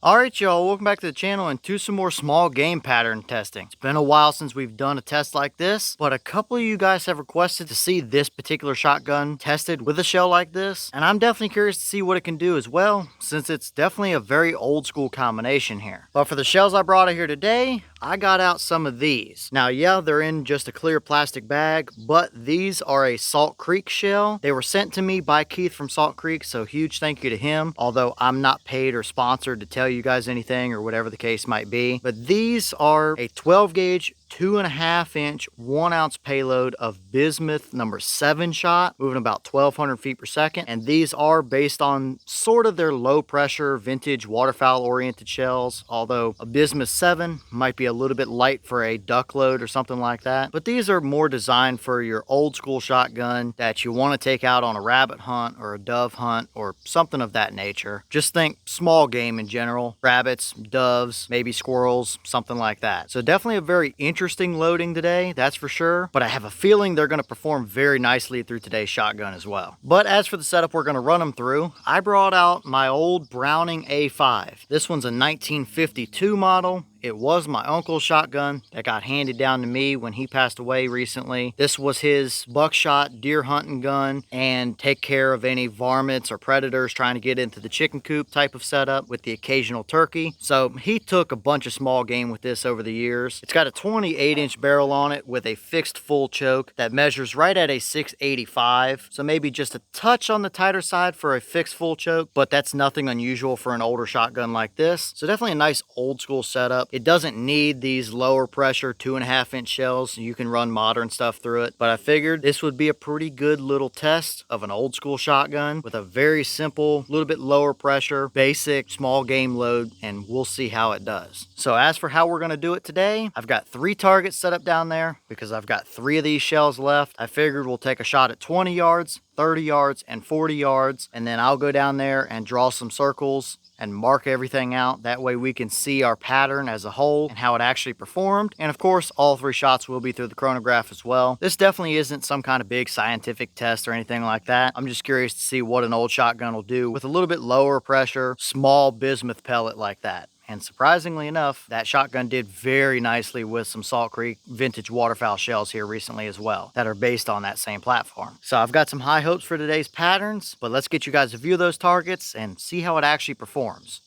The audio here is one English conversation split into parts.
Alright y'all, welcome back to the channel and to some more small game pattern testing. It's been a while since we've done a test like this, but a couple of you guys have requested to see this particular shotgun tested with a shell like this, and I'm definitely curious to see what it can do as well, since it's definitely a very old school combination here. But for the shells I brought out here today, I got out some of these. Now yeah, they're in just a clear plastic bag, but these are a Salt Creek shell. They were sent to me by Keith from Salt Creek, so huge thank you to him, although I'm not paid or sponsored to tell you guys anything or whatever the case might be. But these are a 12 gauge 2.5 inch 1 ounce payload of bismuth number 7 shot, moving about 1200 feet per second, and these are based on sort of their low pressure vintage waterfowl oriented shells, although a bismuth 7 might be a little bit light for a duck load or something like that. But these are more designed for your old school shotgun that you want to take out on a rabbit hunt or a dove hunt or something of that nature. Just think small game in general, rabbits, doves, maybe squirrels, something like that. So definitely a very interesting loading today, that's for sure, but I have a feeling they're going to perform very nicely through today's shotgun as well. But as for the setup we're going to run them through, I brought out my old Browning A-5. This one's a 1952 model. It was my uncle's shotgun that got handed down to me when he passed away recently. This was his buckshot deer hunting gun and take care of any varmints or predators trying to get into the chicken coop type of setup with the occasional turkey. So he took a bunch of small game with this over the years. It's got a 28-inch barrel on it with a fixed full choke that measures right at a 685. So maybe just a touch on the tighter side for a fixed full choke, but that's nothing unusual for an older shotgun like this. So definitely a nice old school setup. It doesn't need these lower pressure 2.5 inch shells. You can run modern stuff through it, but I figured this would be a pretty good little test of an old school shotgun with a very simple, little bit lower pressure, basic small game load, and we'll see how it does. So as for how we're going to do it today, I've got 3 targets set up down there because I've got 3 of these shells left. I figured we'll take a shot at 20 yards, 30 yards, and 40 yards, and then I'll go down there and draw some circles and mark everything out. That way we can see our pattern as a whole and how it actually performed. And of course, all 3 shots will be through the chronograph as well. This definitely isn't some kind of big scientific test or anything like that. I'm just curious to see what an old shotgun will do with a little bit lower pressure, small bismuth pellet like that. And surprisingly enough, that shotgun did very nicely with some Salt Creek vintage waterfowl shells here recently as well that are based on that same platform. So I've got some high hopes for today's patterns, but let's get you guys a view of those targets and see how it actually performs.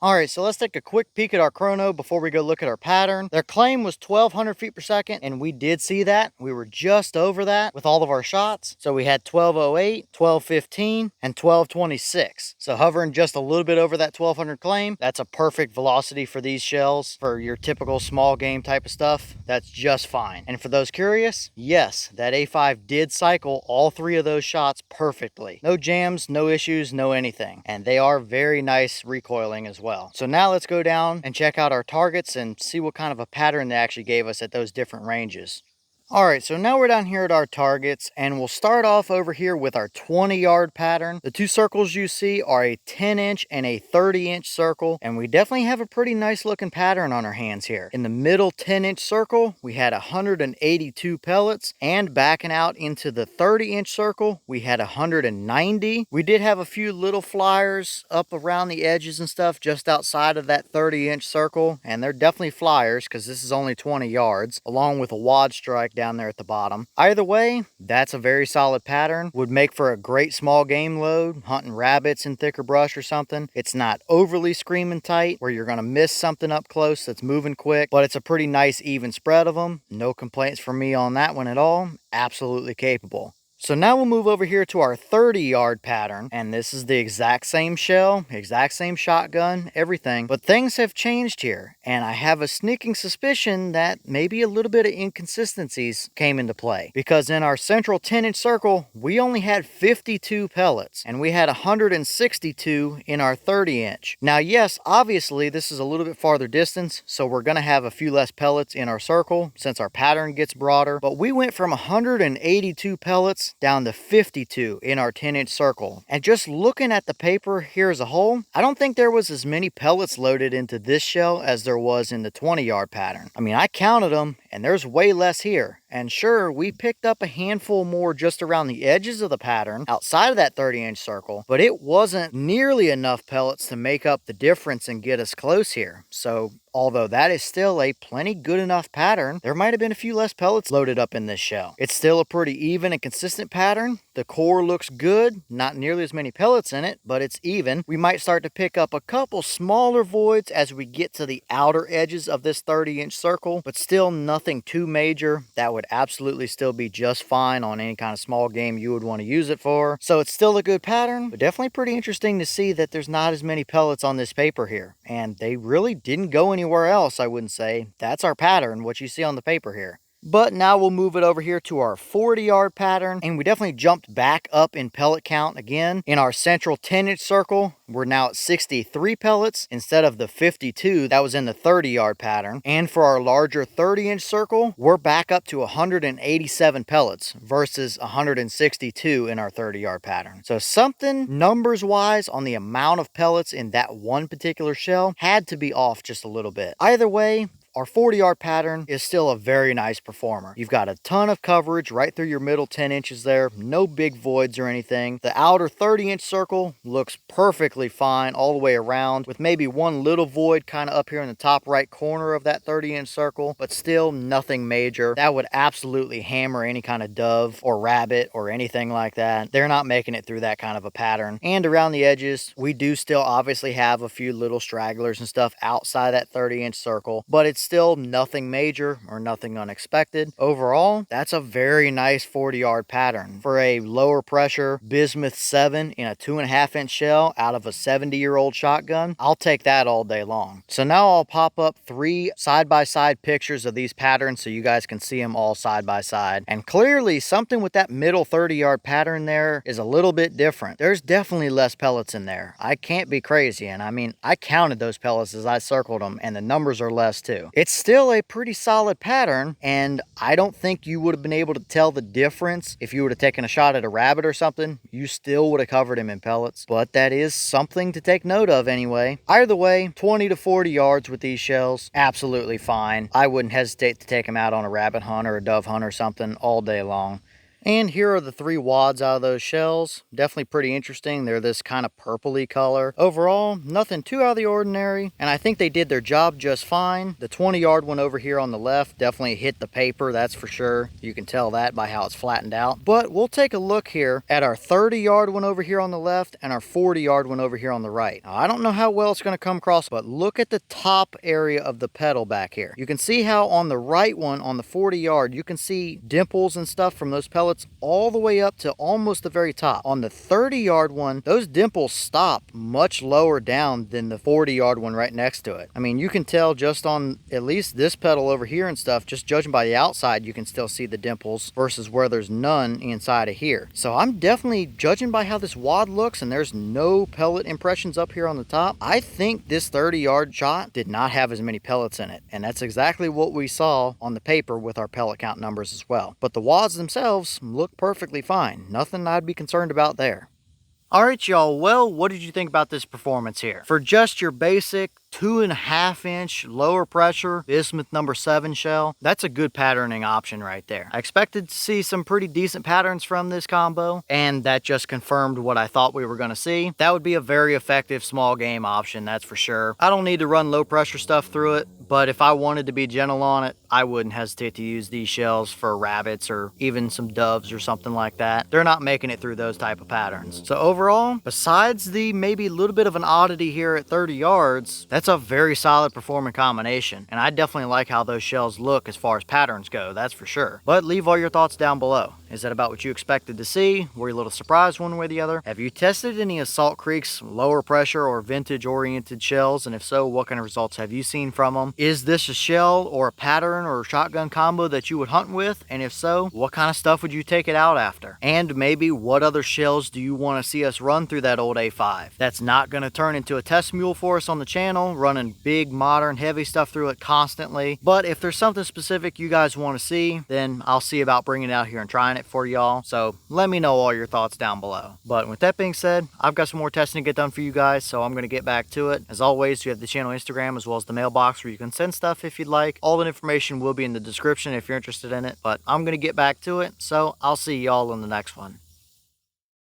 Alright, so let's take a quick peek at our chrono before we go look at our pattern. Their claim was 1200 feet per second, and we did see that. We were just over that with all of our shots. So we had 1208, 1215, and 1226. So hovering just a little bit over that 1200 claim, that's a perfect velocity for these shells. For your typical small game type of stuff, that's just fine. And for those curious, yes, that A5 did cycle all 3 of those shots perfectly. No jams, no issues, no anything. And they are very nice recoiling as well. So now let's go down and check out our targets and see what kind of a pattern they actually gave us at those different ranges. Alright, so now we're down here at our targets, and we'll start off over here with our 20-yard pattern. The 2 circles you see are a 10-inch and a 30-inch circle, and we definitely have a pretty nice looking pattern on our hands here. In the middle 10-inch circle, we had 182 pellets, and backing out into the 30-inch circle, we had 190. We did have a few little flyers up around the edges and stuff just outside of that 30-inch circle, and they're definitely flyers because this is only 20 yards, along with a wad strike down there at the bottom. Either way, that's a very solid pattern. Would make for a great small game load, hunting rabbits in thicker brush or something. It's not overly screaming tight where you're going to miss something up close that's moving quick, but it's a pretty nice even spread of them. No complaints from me on that one at all. Absolutely capable. So now we'll move over here to our 30-yard pattern, and this is the exact same shell, exact same shotgun, everything, but things have changed here, and I have a sneaking suspicion that maybe a little bit of inconsistencies came into play, because in our central 10-inch circle, we only had 52 pellets, and we had 162 in our 30-inch. Now, yes, obviously, this is a little bit farther distance, so we're going to have a few less pellets in our circle, since our pattern gets broader, but we went from 182 pellets pellets down to 52 in our 10-inch circle. And just looking at the paper here as a whole, I don't think there was as many pellets loaded into this shell as there was in the 20-yard pattern. I mean, I counted them and there's way less here. And sure, we picked up a handful more just around the edges of the pattern outside of that 30-inch circle, but it wasn't nearly enough pellets to make up the difference and get us close here. So although that is still a plenty good enough pattern, there might have been a few less pellets loaded up in this shell. It's still a pretty even and consistent pattern. The core looks good, not nearly as many pellets in it, but it's even. We might start to pick up a couple smaller voids as we get to the outer edges of this 30-inch circle, but still nothing too major. That would absolutely still be just fine on any kind of small game you would want to use it for. So it's still a good pattern, but definitely pretty interesting to see that there's not as many pellets on this paper here. And they really didn't go anywhere else, I wouldn't say. That's our pattern, what you see on the paper here. But now we'll move it over here to our 40-yard pattern, and we definitely jumped back up in pellet count again. In our central 10-inch circle, we're now at 63 pellets instead of the 52 that was in the 30-yard pattern. And for our larger 30-inch circle, we're back up to 187 pellets versus 162 in our 30-yard pattern. So something numbers-wise on the amount of pellets in that one particular shell had to be off just a little bit. Either way, our 40-yard pattern is still a very nice performer. You've got a ton of coverage right through your middle 10 inches there. No big voids or anything. The outer 30-inch circle looks perfectly fine all the way around, with maybe one little void kind of up here in the top right corner of that 30-inch circle, but still nothing major. That would absolutely hammer any kind of dove or rabbit or anything like that. They're not making it through that kind of a pattern. And around the edges, we do still obviously have a few little stragglers and stuff outside that 30-inch circle, but it's still nothing major or nothing unexpected. Overall, that's a very nice 40-yard pattern. For a lower pressure Bismuth 7 in a 2.5-inch shell out of a 70-year-old shotgun, I'll take that all day long. So now I'll pop up 3 side-by-side pictures of these patterns so you guys can see them all side by side. And clearly something with that middle 30-yard pattern there is a little bit different. There's definitely less pellets in there. I can't be crazy, and I mean, I counted those pellets as I circled them, and the numbers are less too. It's still a pretty solid pattern, and I don't think you would have been able to tell the difference if you would have taken a shot at a rabbit or something. You still would have covered him in pellets, but that is something to take note of anyway. Either way, 20 to 40 yards with these shells, absolutely fine. I wouldn't hesitate to take them out on a rabbit hunt or a dove hunt or something all day long. And here are the 3 wads out of those shells. Definitely pretty interesting. They're this kind of purpley color. Overall, nothing too out of the ordinary, and I think they did their job just fine. The 20-yard one over here on the left definitely hit the paper, that's for sure. You can tell that by how it's flattened out. But we'll take a look here at our 30-yard one over here on the left and our 40-yard one over here on the right. Now, I don't know how well it's going to come across, but look at the top area of the pedal back here. You can see how on the right one, on the 40-yard, you can see dimples and stuff from those pellets all the way up to almost the very top. On the 30-yard one, those dimples stop much lower down than the 40-yard one right next to it. I mean, you can tell just on at least this pedal over here and stuff, just judging by the outside, you can still see the dimples versus where there's none inside of here. So I'm definitely judging by how this wad looks, and there's no pellet impressions up here on the top. I think this 30-yard shot did not have as many pellets in it, and that's exactly what we saw on the paper with our pellet count numbers as well. But the wads themselves look perfectly fine. Nothing I'd be concerned about there. Alright y'all, well, what did you think about this performance here? For just your basic 2.5-inch lower pressure Bismuth number 7 shell, that's a good patterning option right there. I expected to see some pretty decent patterns from this combo, and that just confirmed what I thought we were going to see. That would be a very effective small game option, that's for sure. I don't need to run low pressure stuff through it, but if I wanted to be gentle on it, I wouldn't hesitate to use these shells for rabbits or even some doves or something like that. They're not making it through those type of patterns. So overall, besides the maybe a little bit of an oddity here at 30 yards, that's a very solid performing combination. And I definitely like how those shells look as far as patterns go, that's for sure. But leave all your thoughts down below. Is that about what you expected to see? Were you a little surprised one way or the other? Have you tested any of Salt Creek's lower pressure or vintage oriented shells? And if so, what kind of results have you seen from them? Is this a shell or a pattern or a shotgun combo that you would hunt with? And if so, what kind of stuff would you take it out after? And maybe what other shells do you want to see us run through that old A-5? That's not going to turn into a test mule for us on the channel, running big, modern, heavy stuff through it constantly. But if there's something specific you guys want to see, then I'll see about bringing it out here and trying it back for y'all. So let me know all your thoughts down below. But with that being said, I've got some more testing to get done for you guys, so I'm going to get back to it. As always, you have the channel Instagram as well as the mailbox where you can send stuff if you'd like. All the information will be in the description if you're interested in it. But I'm going to get back to it, so I'll see y'all in the next one.